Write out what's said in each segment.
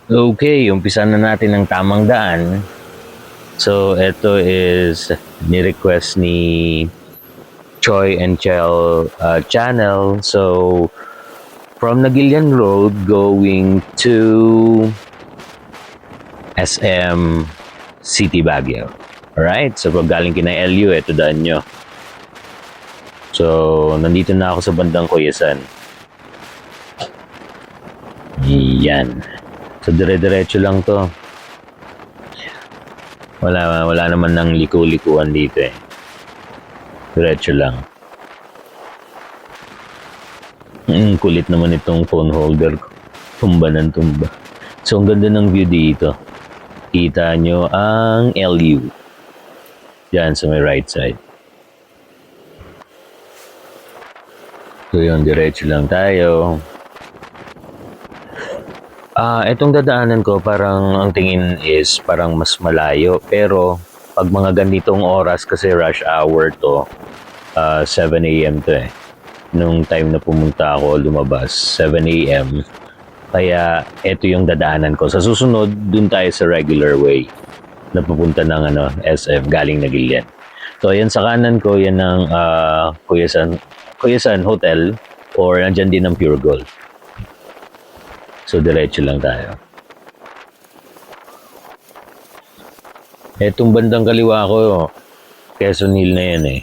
Okay, umpisa na natin ang tamang daan. So, ito is ni-request ni Choi and Chel channel. So, from Nagilian Road going to SM City Baguio. Alright, so pag galing kina LU, ito daan nyo. So, nandito na ako sa bandang Kuyasan. Yan. So, dire-diretso lang to. Wala naman ng liku-likuan dito eh. Diretso lang. Kulit naman itong phone holder ko. Tumba ng tumba. So, ang ganda ng view dito. Kita nyo ang LU. Diyan sa may right side. So, yun. Diretso lang tayo. Itong dadaanan ko parang ang tingin is parang mas malayo, pero pag mga ganitong oras kasi rush hour to, 7 a.m. to eh. Nung time na pumunta ako lumabas, 7 a.m. Kaya ito yung dadaanan ko. Sa susunod, dun tayo sa regular way na pupunta ng SM galing Nagilian. So yan sa kanan ko, yan ng Kuyasan Hotel, or nandyan din ng Pure Gold. So, diretso lang tayo. Etong bandang kaliwa ko, Quezon Hill na yan eh.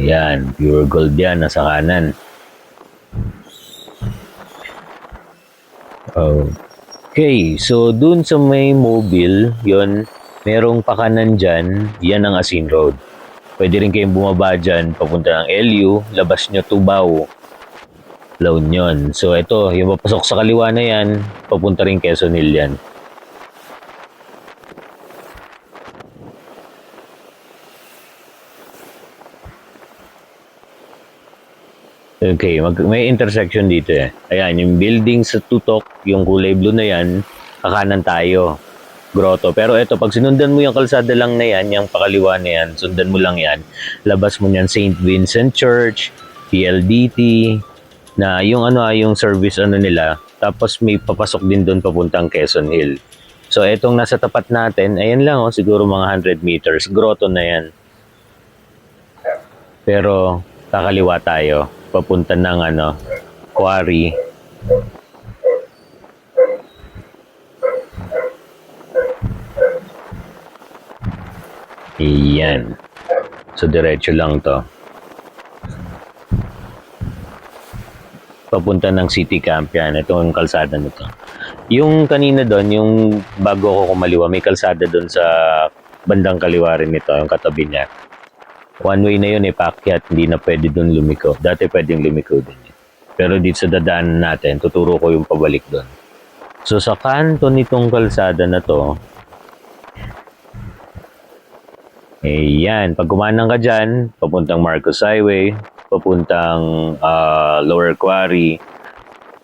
Ayan, Pure Gold yan, nasa kanan. Okay, so dun sa may mobile, yon merong pakanan dyan, yan ang Asin Road. Pwede rin kayong bumaba dyan, papunta ng LU, labas nyo Tubao, La Union. So ito, yung papasok sa kaliwa na yan, papunta rin Quezon Hill yan. Okay, may intersection dito eh. Ayan, yung building sa tutok, yung kulay blue na yan, kakanan tayo. Grotto. Pero ito, pag sinundan mo yung kalsada lang na yan, yung pakaliwa na yan, sundan mo lang yan, labas mo yan St. Vincent Church, PLDT, na yung service nila, tapos may papasok din doon papuntang Quezon Hill. So, etong nasa tapat natin, ayan lang, siguro mga 100 meters, grotto na yan. Pero, kakaliwa tayo, papunta ng quarry. Iyan. So, diretso lang to. Papunta ng City Camp yan. Ito yung kalsada nito. Yung kanina doon, yung bago ko kumaliwa, may kalsada doon sa bandang kaliwa rin nito, yung katabi niya. One way na yun eh, paakyat. Hindi na pwede doon lumiko. Dati pwedeng lumiko din. Pero dito sa dadaan natin, tuturo ko yung pabalik doon. So, sa kanto nitong kalsada na to, yan, pag kumanang ka dyan, papuntang Marcos Highway, papuntang Lower Quarry,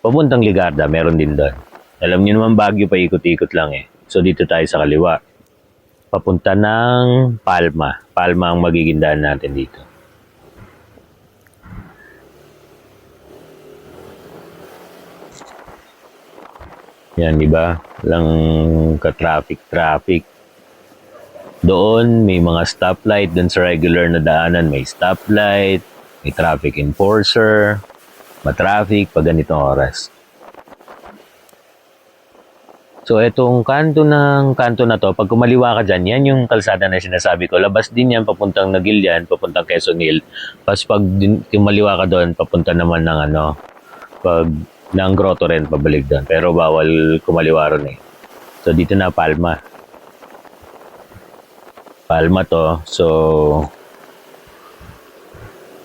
papuntang Ligarda, meron din doon. Alam niyo naman Baguio pa ikot-ikot lang eh. So dito tayo sa kaliwa. Papunta ng Palma. Palma ang magiging daan natin dito. Yan, di ba? Lang ka-traffic. Doon, may mga stoplight. Doon sa regular na daanan, may stoplight, may traffic enforcer, matraffic pag ganitong oras. So, itong kanto na to, pag kumaliwa ka dyan, yan yung kalsada na sinasabi ko. Labas din yan, papuntang Nagilian, papuntang Quezon Hill. Tapos pag kumaliwa ka doon, papunta naman ng pag ng grotto rin, pabalik doon. Pero bawal kumaliwa ron eh. So, dito na Palma. Palma to. So,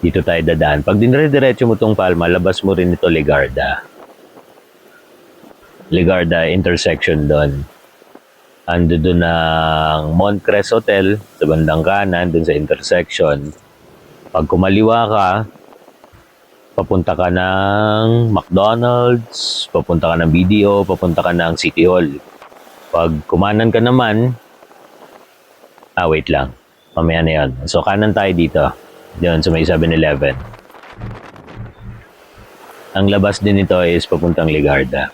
dito tayo dadaan. Pag dinire-diretso mo tong Palma, labas mo rin ito Ligarda. Ligarda intersection doon. Ando doon ng Montcrest Hotel sa bandang kanan, doon sa intersection. Pag kumaliwa ka, papunta ka ng McDonald's, papunta ka ng BDO, papunta ka ng City Hall. Pag kumanan ka naman, wait lang. Mamaya na yun. So, kanan tayo dito. Doon sa may 7-Eleven. Ang labas din nito is papuntang Ligarda.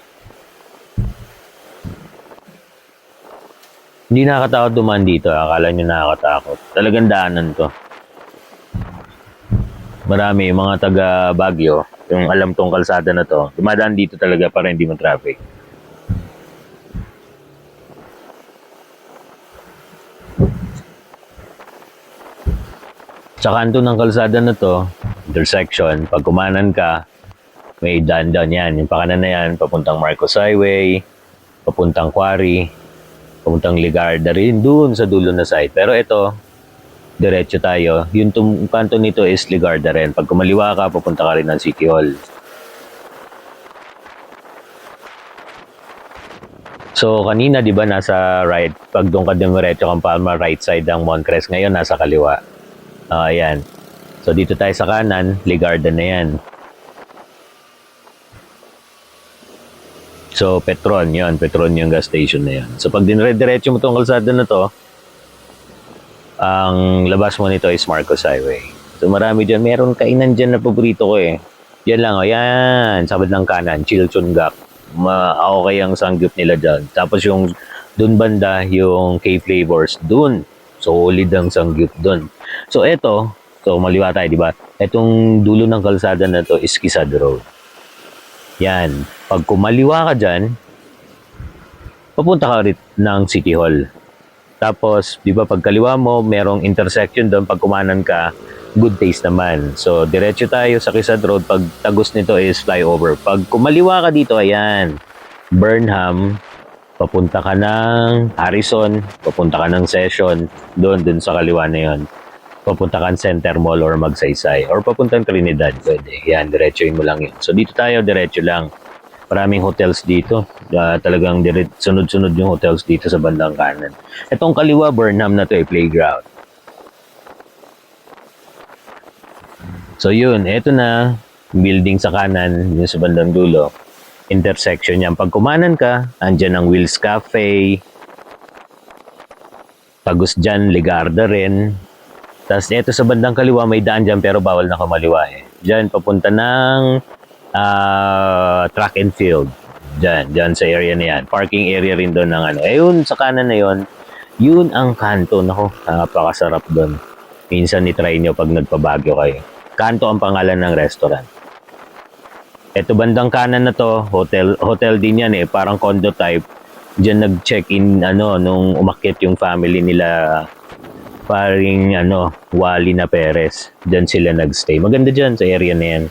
Hindi nakakatakot dumaan dito. Akala nyo nakakatakot. Talagang daanan to. Marami, yung mga taga Baguio, yung alam tong kalsada na to, dumadaan dito talaga para hindi ma-traffic. Sa kanto ng kalsada na to, intersection, pag kumanan ka, may daan-daan yan. Yung pakanan na yan, papuntang Marcos Highway, papuntang Quarry, papuntang Ligarda rin, dun sa dulo na side. Pero ito, diretso tayo. Yung kanto nito is Ligarda rin. Pag kumaliwa ka, papunta ka rin ng City Hall. So, kanina, di ba, nasa right. Pag doon ka dumiretso kang Palma, right side ng Moncres. Ngayon, nasa kaliwa. Ayan. So, dito tayo sa kanan, Ligarda na yan. So, Petron yon, Petron yung gas station na yan. So, pag dinire-diretso mo itong kalsada na to, ang labas mo nito is Marcos Highway. So, marami dyan. Meron kainan dyan na paborito ko eh. Yan lang, yan. Sabad ng kanan, Chilchungak. Okay ang sangyup nila dyan. Tapos yung dun banda, yung K-Flavors, dun. Solid ang sangyup dun. So, eto, so maliwa tayo, di ba? Etong dulo ng kalsada na to is Quezad Road. Yan. Pag kumaliwa ka dyan, papunta ka rin ng City Hall. Tapos, di ba, pag kaliwa mo, merong intersection doon. Pag kumanan ka, good taste naman. So, diretso tayo sa Quezad Road. Pag tagos nito is flyover. Pag kumaliwa ka dito, ayan, Burnham, papunta ka ng Harrison, papunta ka ng Session, doon sa kaliwa na yon. Papunta ka ng Center Mall or Magsaysay. Or papuntang Trinidad, pwede. Yan, diretsoin mo lang yun. So, dito tayo, diretso lang. Maraming hotels dito. Talagang sunod-sunod yung hotels dito sa bandang kanan. Itong kaliwa, Burnham na to playground. So yun, eto na. Building sa kanan, yung sa bandang dulo. Intersection yan. Pag kumanan ka, andyan ang Will's Cafe. Tagos dyan, Ligarda rin. Tapos eto sa bandang kaliwa, may daan dyan pero bawal na kumaliwa eh. Dyan, papunta ng track and field. Diyan sa area na yan. Parking area rin doon ng ano. Ayun, sa kanan na yon, yun ang kanto. Nako, napakasarap doon. Minsan ni-try nyo pag nagpabagyo kayo. Kanto ang pangalan ng restaurant. Ito bandang kanan na to, hotel din yan eh. Parang condo type. Diyan nag-check-in, nung umakyat yung family nila, paring, Wally na Perez. Diyan sila nag-stay. Maganda diyan sa area na yan.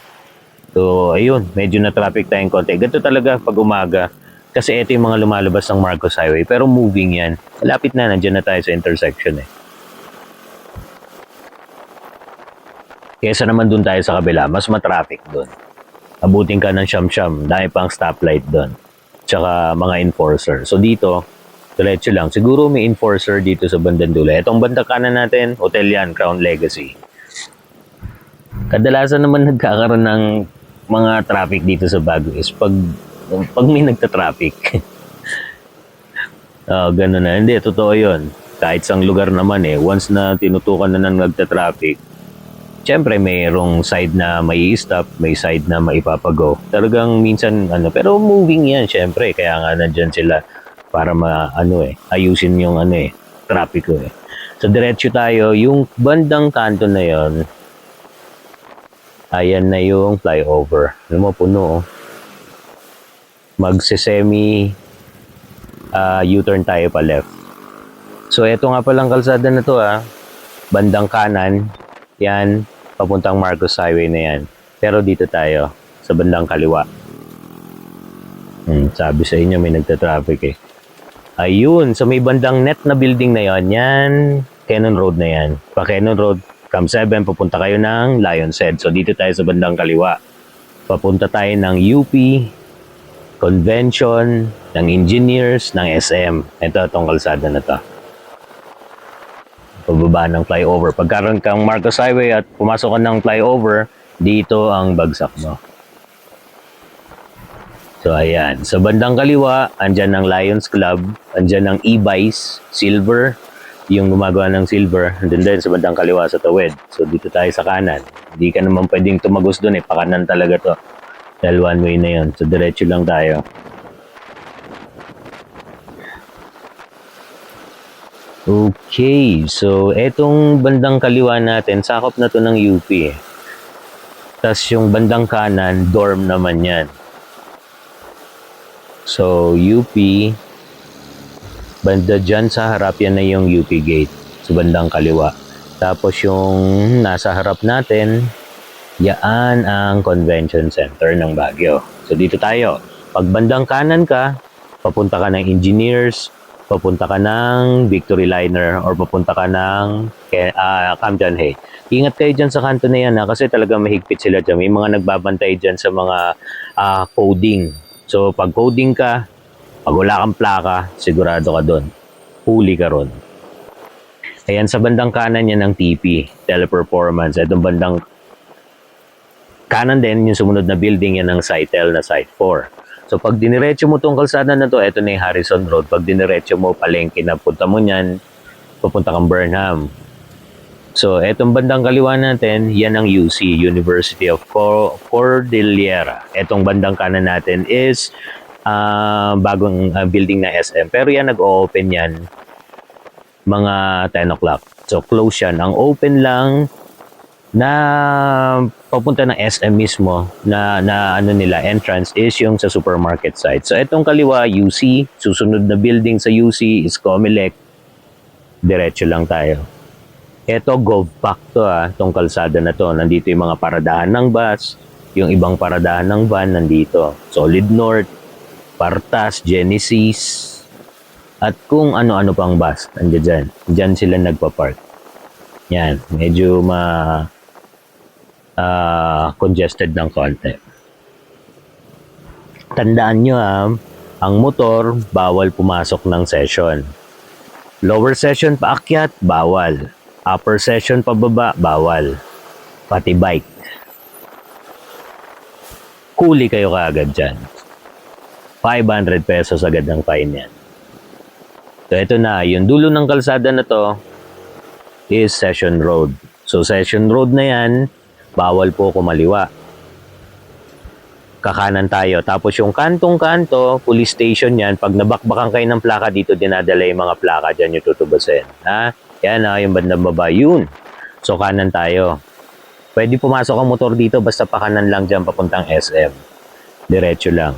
So, ayun, medyo na-traffic tayong konti. Ganito talaga pag umaga. Kasi ito yung mga lumalabas ng Marcos Highway. Pero moving yan. Malapit na, nandiyan na tayo sa intersection eh. Kesa naman dun tayo sa kabila, mas ma-traffic dun. Abutin ka ng siyam-siyam. Dahil pang stoplight dun. Tsaka mga enforcer. So dito, diretso lang. Siguro may enforcer dito sa bandang dulo. Itong bandang kanan natin, hotel yan, Crown Legacy. Kadalasan naman nagkakaroon ng mga traffic dito sa Baguio is pag may nagta-traffic. Gano'n na. Hindi, totoo yun. Kahit sang lugar naman eh, once na tinutukan na ng nagta-traffic, syempre mayroong side na may stop, may side na maipapago. Talagang minsan, pero moving yan, syempre. Kaya nga nandyan sila para ayusin yung traffic ko eh. So, diretso tayo. Yung bandang kanto na yon, ayan na yung flyover. Alam mo, puno. Magse-semi U-turn tayo pa left. So, eto nga palang kalsada na to bandang kanan. Yan, papuntang Marcos Highway na yan. Pero dito tayo, sa bandang kaliwa. Sabi sa inyo, may nagta-traffic eh. Ayun, sa may bandang net na building na yon, yan, Cannon Road na yan. Pa Cannon Road, Cam 7, pupunta kayo ng Lion's Head. So, dito tayo sa bandang kaliwa. Papunta tayo ng UP, Convention, ng Engineers, ng SM. Ito, itong kalsada na to. Pababa ng flyover. Pagkaroon kang Marcos Highway at pumasok ka ng flyover, dito ang bagsak mo. So, ayan. Sa bandang kaliwa, andyan ng Lions Club, andyan ng E-Vice, Silver, yung gumagawa ng silver, andun din sa bandang kaliwa sa tawid. So, dito tayo sa kanan. Hindi ka naman pwedeng tumagos doon pakanan talaga to. Dahil one way na yun. So, diretso lang tayo. Okay, so etong bandang kaliwa natin, sakop na to ng UP. Tapos yung bandang kanan, dorm naman yan. So, UP, banda dyan sa harap, yan na yung UP gate. Sa bandang kaliwa. Tapos yung nasa harap natin, yan ang convention center ng Baguio. So, dito tayo. Pag bandang kanan ka, papunta ka ng Engineers, papunta ka ng Victory Liner, or papunta ka ng Cam Janhay. Ingat kayo dyan sa kanto na yan kasi talaga mahigpit sila dyan. May mga nagbabantay dyan sa mga coding. So pag coding ka, pag wala kang plaka, sigurado ka doon. Huli ka ron. Ayan, sa bandang kanan yan ng TP, Teleperformance. Itong bandang kanan din, yung sumunod na building yan ng Sitel na Site 4. So pag diniretso mo tong kalsada na to, ito na yung Harrison Road. Pag diniretso mo, palengke na punta mo niyan, pupunta kang Burnham. So etong bandang kaliwa natin, yan ang UC, University of Cordillera. Etong bandang kanan natin is bagong building na SM. Pero yan, nag-o-open yan mga 10 o'clock. So close yan. Ang open lang na papunta ng SM mismo na ano nila entrance is yung sa supermarket side. So etong kaliwa UC, susunod na building sa UC is Comelec. Diretso lang tayo. Eto GovPac to tong kalsada na to. Nandito yung mga paradahan ng bus, yung ibang paradahan ng van nandito. Solid North, Partas, Genesis, at kung ano-ano pang bus nandiyan dyan. Diyan sila nagpa-park. Yan, medyo congested ng konti. Tandaan nyo ang motor, bawal pumasok ng session. Lower session paakyat, bawal. Upper session pababa, bawal. Pati bike. Kuli kayo kaagad dyan. 500 pesos agad ang fine yan. So ito na, yung dulo ng kalsada na to is Session Road. So Session Road na yan, bawal po kumaliwa. Kakanan tayo. Tapos yung kantong-kanto, police station yan. Pag nabakbakan kayo ng plaka dito, dinadala yung mga plaka dyan yung tutubasin. Yan yung bandang baba. Yun. So kanan tayo. Pwede pumasok ang motor dito basta pakanan lang dyan papuntang SM. Diretso lang.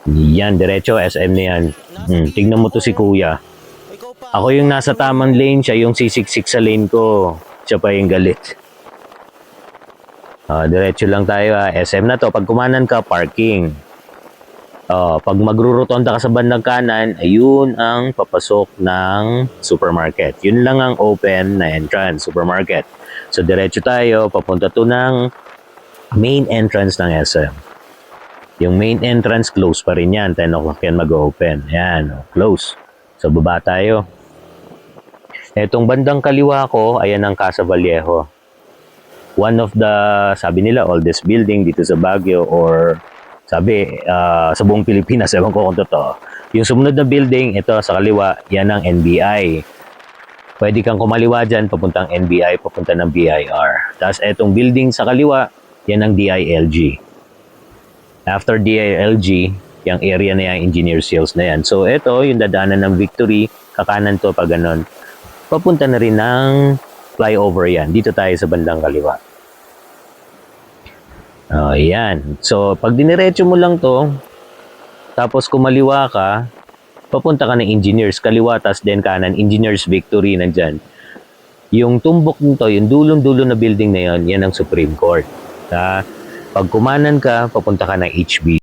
Yan, diretso. SM na yan. Tignan mo to si Kuya. Ako yung nasa tamang lane, siya yung sisiksik sa lane ko. Siya pa yung galit. Diretso lang tayo SM na to. Pag kumanan ka, parking. Pag magrurotonda ka sa bandang kanan, ayun ang papasok ng supermarket. Yun lang ang open na entrance, supermarket. So diretso tayo, papunta to ng main entrance ng SM. Yung main entrance, close pa rin yan. 10 o'clock yan mag-open. Yan, close. So baba tayo. Etong bandang kaliwa ko, ayan ang Casa Vallejo. One of the, sabi nila, oldest building dito sa Baguio or sabi, sa buong Pilipinas, ewan ko kung totoo. Yung sumunod na building, ito sa kaliwa, yan ang NBI. Pwede kang kumaliwa dyan, papuntang NBI, papunta ng BIR. Tapos etong building sa kaliwa, yan ang DILG. After DILG, yung area na yung Engineer Sales na yan. So ito, yung dadaanan ng Victory, kakanan to pag ganon. Papunta na rin ng flyover yan. Dito tayo sa bandang kaliwa. Yan. So, pag diniretso mo lang to, tapos kumaliwa ka, papunta ka ng Engineers, kaliwa, tas then kanan, Engineers Victory, nandyan. Yung tumbok nito, yung dulong-dulo na building na yon, yan ang Supreme Court. Pag kumanan ka, papunta ka ng HB.